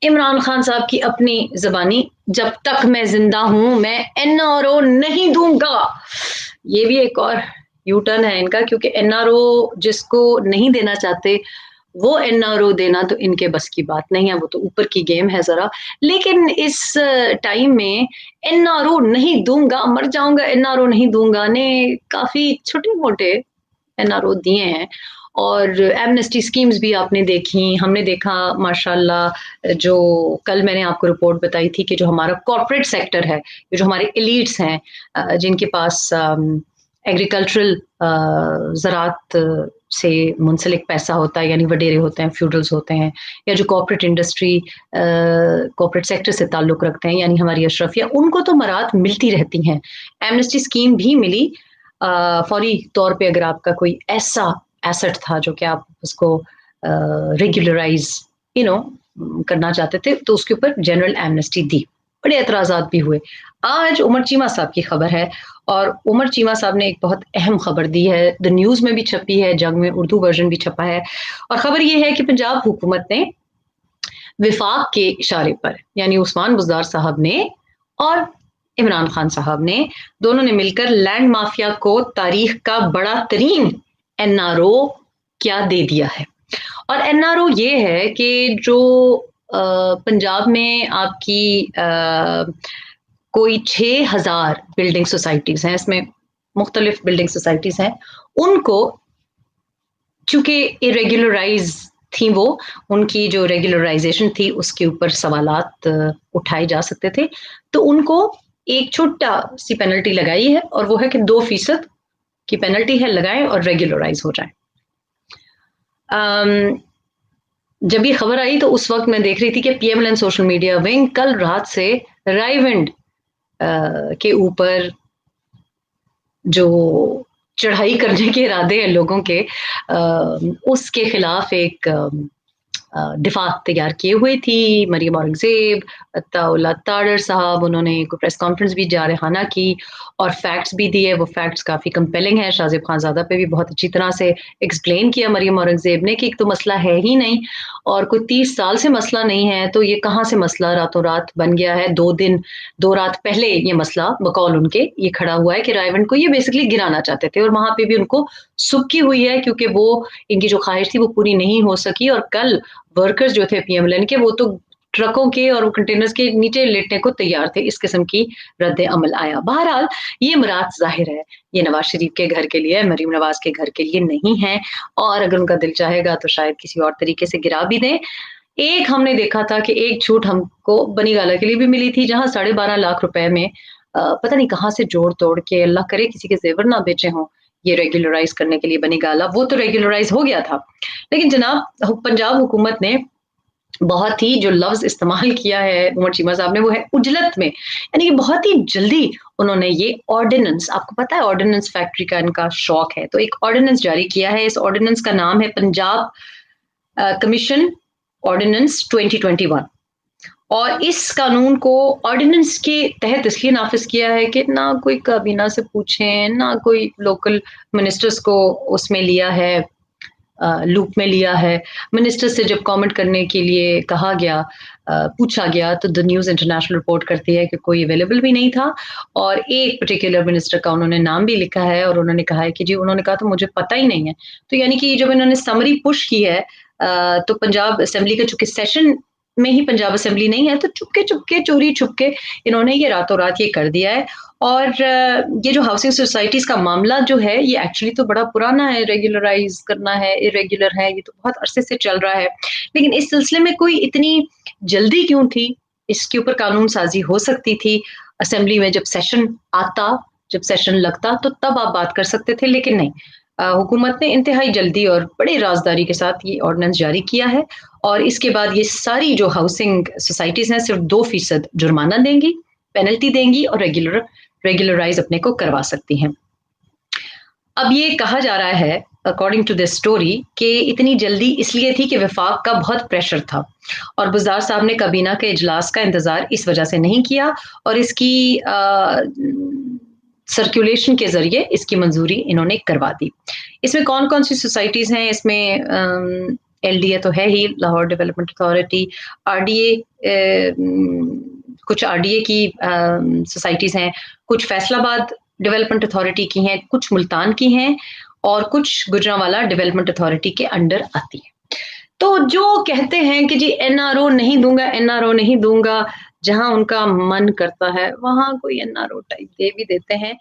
عمران خان صاحب کی اپنی زبانی جب تک میں زندہ ہوں میں این آر او نہیں دوں گا. یہ بھی ایک اور یو ٹرن ہے ان کا، کیونکہ این آر او جس کو نہیں دینا چاہتے وہ این آر او دینا تو ان کے بس کی بات نہیں ہے، وہ تو اوپر کی گیم ہے ذرا. لیکن اس ٹائم میں این آر او نہیں دوں گا، مر جاؤں گا این آر او نہیں دوں گا نے کافی چھوٹے موٹے این آر او دیے ہیں. اور ایمنسٹی اسکیمز بھی آپ نے دیکھی، ہم نے دیکھا ماشاء اللہ. جو کل میں نے آپ کو رپورٹ بتائی تھی کہ جو ہمارا کارپوریٹ سیکٹر ہے، جو ہمارے ایلیٹس ہیں جن کے پاس ایگریکلچرل زراعت سے منسلک پیسہ ہوتا ہے، یعنی وڈیرے ہوتے ہیں، فیوڈلز ہوتے ہیں، یا جو کارپوریٹ انڈسٹری کارپوریٹ سیکٹر سے تعلق رکھتے ہیں، یعنی ہماری اشرفیہ، ان کو تو مراد ملتی رہتی ہیں. ایمنسٹی اسکیم بھی ملی فوری طور پہ. اگر آپ کا کوئی ایسا ایسٹ تھا جو کہ آپ اس کو ریگولرائز کرنا چاہتے تھے تو اس کے اوپر جنرل ایمنسٹی دی. بڑے اعتراضات بھی ہوئے. آج عمر چیمہ صاحب کی خبر ہے، اور عمر چیمہ صاحب نے ایک بہت اہم خبر دی ہے، دا نیوز میں بھی چھپی ہے، جنگ میں اردو ورژن بھی چھپا ہے. اور خبر یہ ہے کہ پنجاب حکومت نے وفاق کے اشارے پر، یعنی عثمان بزدار صاحب نے اور عمران خان صاحب نے، دونوں نے مل کر لینڈ مافیا کو تاریخ کا بڑا ترین این آر او کیا دے دیا ہے. اور این آر او یہ ہے کہ جو پنجاب میں آپ کی کوئی 6,000 بلڈنگ سوسائٹیز ہیں، اس میں مختلف بلڈنگ سوسائٹیز ہیں، ان کو چونکہ irregularize تھیں، وہ ان کی جو ریگولرائزیشن تھی اس کے اوپر سوالات اٹھائے جا سکتے تھے، تو ان کو ایک چھوٹا سی پینلٹی لگائی ہے، اور وہ ہے کہ 2% کی پینلٹی ہے، لگائیں اور ریگولرائز ہو جائیں. جب یہ خبر آئی تو اس وقت میں دیکھ رہی تھی کہ P M L N social media wing کل رات سے رائیونڈ کے اوپر جو چڑھائی کرنے کے ارادے ہیں لوگوں کے، اس کے خلاف ایک دفاع تیار کیے ہوئی تھی. مریم اورنگزیب، عطاءاللہ تاڑر صاحب، انہوں نے ایک پریس کانفرنس بھی جارحانہ کی اور فیکٹس بھی دیے. وہ فیکٹس کافی کمپیلنگ ہیں. شاہزیب خانزادہ پہ بھی بہت اچھی طرح سے ایکسپلین کیا مریم اورنگزیب نے کہ ایک تو مسئلہ ہے ہی نہیں، اور کوئی 30 سال سے مسئلہ نہیں ہے، تو یہ کہاں سے مسئلہ راتوں رات بن گیا ہے. 2 رات پہلے یہ مسئلہ بقول ان کے یہ کھڑا ہوا ہے کہ رائیونڈ کو یہ بیسکلی گرانا چاہتے تھے، اور وہاں پہ بھی ان کو سکی ہوئی ہے کیونکہ وہ ان کی جو خواہش تھی وہ پوری نہیں ہو سکی. اور کل ورکرز جو تھے پی ایم ایل این کے، وہ تو ٹرکوں کے اور کنٹینرز کے نیچے لیٹنے کو تیار تھے. اس قسم کی رد عمل آیا. بہرحال یہ مراد ظاہر ہے یہ نواز شریف کے گھر کے لیے، مریم نواز کے گھر کے لیے نہیں ہے، اور اگر ان کا دل چاہے گا تو شاید کسی اور طریقے سے گرا بھی دیں. ایک ہم نے دیکھا تھا کہ ایک چھوٹ ہم کو بنی گالہ کے لیے بھی ملی تھی، جہاں 12.5 لاکھ روپے میں پتہ نہیں کہاں سے جوڑ توڑ کے، اللہ کرے کسی کے زیور نہ بیچے ہوں، یہ ریگولرائز کرنے کے لیے بنی گالہ. وہ تو ریگولرائز ہو گیا تھا، لیکن جناب پنجاب حکومت نے بہت ہی جو لفظ استعمال کیا ہے عمر چیمہ صاحب نے، وہ ہے عجلت میں، یعنی کہ بہت ہی جلدی انہوں نے یہ آرڈیننس، آپ کو پتا ہے آرڈیننس فیکٹری کا ان کا شوق ہے، تو ایک آرڈیننس جاری کیا ہے. اس آرڈیننس کا نام ہے پنجاب کمیشن آرڈیننس 2021. اور اس قانون کو آرڈیننس کے تحت اس لیے نافذ کیا ہے کہ نہ کوئی کابینہ سے پوچھیں، نہ کوئی لوکل منسٹرز کو اس میں لیا ہے، لوپ میں لیا ہے. منسٹر سے جب کامنٹ کرنے کے لیے کہا گیا، پوچھا گیا، تو دا نیوز انٹرنیشنل رپورٹ کرتی ہے کہ کوئی اویلیبل بھی نہیں تھا، اور ایک پرٹیکولر منسٹر کا انہوں نے نام بھی لکھا ہے، اور انہوں نے کہا ہے کہ جی، انہوں نے کہا تو مجھے پتہ ہی نہیں ہے. تو یعنی کہ جب انہوں نے سمری پش کی ہے تو پنجاب اسمبلی کا چونکہ سیشن میں ہی پنجاب اسمبلی نہیں ہے، تو چپکے چوری چھپکے انہوں نے یہ راتوں رات یہ کر دیا ہے. اور یہ جو ہاؤسنگ سوسائٹیز کا معاملہ جو ہے یہ ایکچولی تو بڑا پرانا ہے، ریگولرائز کرنا ہے، ارریگولر ہے، یہ تو بہت عرصے سے چل رہا ہے. لیکن اس سلسلے میں کوئی اتنی جلدی کیوں تھی؟ اس کے اوپر قانون سازی ہو سکتی تھی اسمبلی میں، جب سیشن آتا، جب سیشن لگتا تو تب آپ بات کر سکتے تھے، لیکن نہیں. حکومت نے انتہائی جلدی اور بڑے رازداری کے ساتھ یہ آرڈیننس جاری کیا ہے، اور اس کے بعد یہ ساری جو ہاؤسنگ سوسائٹیز ہیں صرف 2% جرمانہ دیں گی، پینلٹی دیں گی، اور ریگولرائز اپنے کو کروا سکتی ہیں. اب یہ کہا جا رہا ہے اکارڈنگ ٹو دس اسٹوری کہ اتنی جلدی اس لیے تھی کہ وفاق کا بہت پریشر تھا، اور بزدار صاحب نے کابینہ کے اجلاس کا انتظار اس وجہ سے نہیں کیا، اور اس کی سرکولیشن کے ذریعے اس کی منظوری انہوں نے کروا دی. اس میں کون کون سی سوسائٹیز ہیں؟ اس میں LDA تو ہے ہی، لاہور ڈیولپمنٹ اتھارٹی، RDA کچھ RDA کی سوسائٹیز ہیں، کچھ فیصل آباد ڈیولپمنٹ اتھارٹی کی ہیں، کچھ ملتان کی ہیں، اور کچھ گجرانوالہ ڈیولپمنٹ اتھارٹی کے انڈر آتی ہیں۔ تو جو کہتے ہیں کہ جی NRO نہیں دوں گا، NRO نہیں دوں گا، جہاں ان کا من کرتا ہے وہاں کوئی NRO ٹائپ دے بھی دیتے ہیں۔